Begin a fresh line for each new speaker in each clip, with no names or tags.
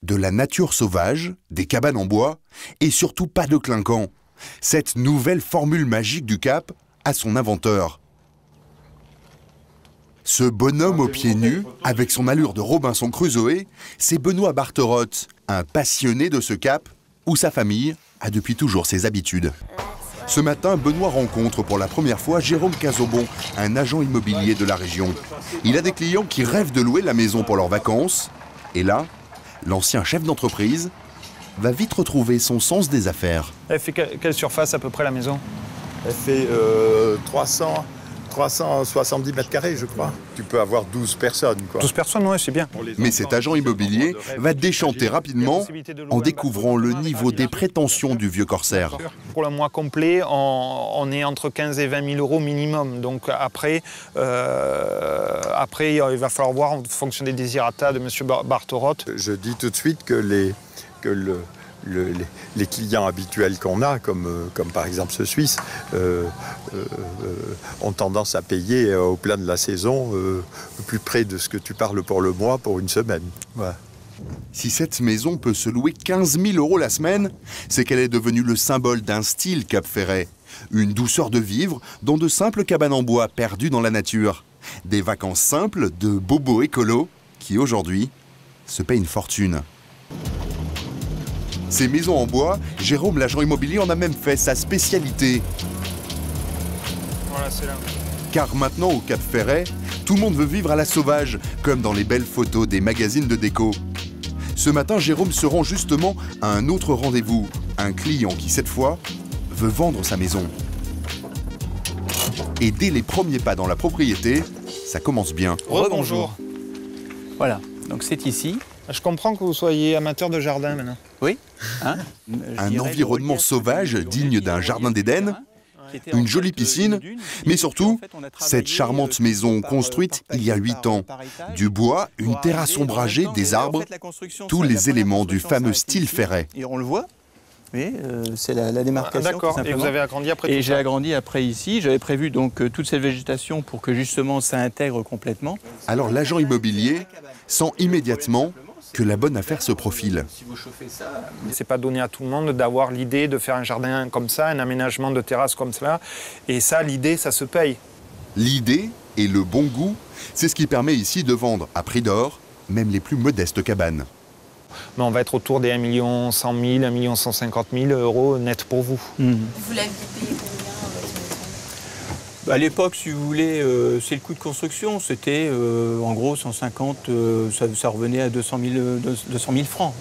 De la nature sauvage, des cabanes en bois et surtout pas de clinquant. Cette nouvelle formule magique du Cap a son inventeur. Ce bonhomme aux pieds nus, avec son allure de Robinson Crusoe, c'est Benoît Barterotte, un passionné de ce Cap où sa famille a depuis toujours ses habitudes. Ce matin, Benoît rencontre pour la première fois Jérôme Cazobon, un agent immobilier de la région. Il a des clients qui rêvent de louer la maison pour leurs vacances. Et là, l'ancien chef d'entreprise va vite retrouver son sens des affaires.
Elle fait quelle surface à peu près la maison?
Elle fait 370 mètres carrés, je crois. Tu peux avoir 12 personnes, quoi.
12 personnes, ouais, c'est bien.
Mais cet agent immobilier va déchanter rapidement en découvrant le niveau des prétentions du vieux corsaire.
Pour le mois complet, on est entre 15 et 20 000 euros minimum. Donc après, il va falloir voir en fonction des désirata de M. Barterotte.
Je dis tout de suite que les clients habituels qu'on a, comme par exemple ce Suisse, ont tendance à payer au plein de la saison plus près de ce que tu parles pour le mois pour une semaine. Voilà.
Si cette maison peut se louer 15 000 euros la semaine, c'est qu'elle est devenue le symbole d'un style Cap-Ferret. Une douceur de vivre dans de simples cabanes en bois perdues dans la nature. Des vacances simples de bobos écolos qui aujourd'hui se payent une fortune. Ces maisons en bois, Jérôme, l'agent immobilier, en a même fait sa spécialité.
Voilà, c'est là.
Car maintenant, au Cap-Ferret, tout le monde veut vivre à la sauvage, comme dans les belles photos des magazines de déco. Ce matin, Jérôme se rend justement à un autre rendez-vous. Un client qui, cette fois, veut vendre sa maison. Et dès les premiers pas dans la propriété, ça commence bien.
Rebonjour.
Voilà, donc c'est ici.
Je comprends que vous soyez amateur de jardin maintenant.
Oui.
Un environnement sauvage digne d'un jardin d'Éden, une jolie piscine, mais surtout, cette charmante maison construite il y a 8 ans. Du bois, une terrasse ombragée, des arbres, tous les éléments du fameux style Ferret.
Et on le voit, oui, c'est la démarcation.
D'accord, et vous avez agrandi après
Et
tout
j'ai
ça.
agrandi après ici. J'avais prévu donc toute cette végétation pour que justement ça intègre complètement.
Alors l'agent immobilier sent immédiatement que la bonne affaire se profile.
C'est pas donné à tout le monde d'avoir l'idée de faire un jardin comme ça, un aménagement de terrasse comme cela. Et ça, l'idée, ça se paye.
L'idée et le bon goût, c'est ce qui permet ici de vendre à prix d'or même les plus modestes cabanes.
Mais on va être autour des 1 100 000, 1 150 000 euros net pour vous.
Vous l'avez payé combien
À l'époque, si vous voulez, c'est le coût de construction. C'était en gros 150, ça revenait à 200 000 francs.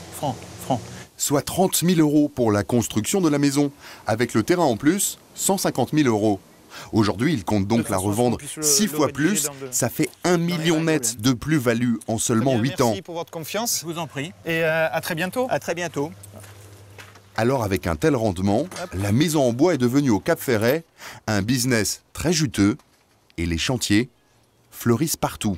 Soit 30 000 euros pour la construction de la maison. Avec le terrain en plus, 150 000 euros. Aujourd'hui, il compte donc la revendre 6 fois plus. Ça fait 1 million net de plus-value en seulement 8 ans.
Merci pour votre confiance.
Je vous en prie.
Et à très bientôt.
À très bientôt.
Alors avec un tel rendement, la maison en bois est devenue au Cap-Ferret un business très juteux et les chantiers fleurissent partout.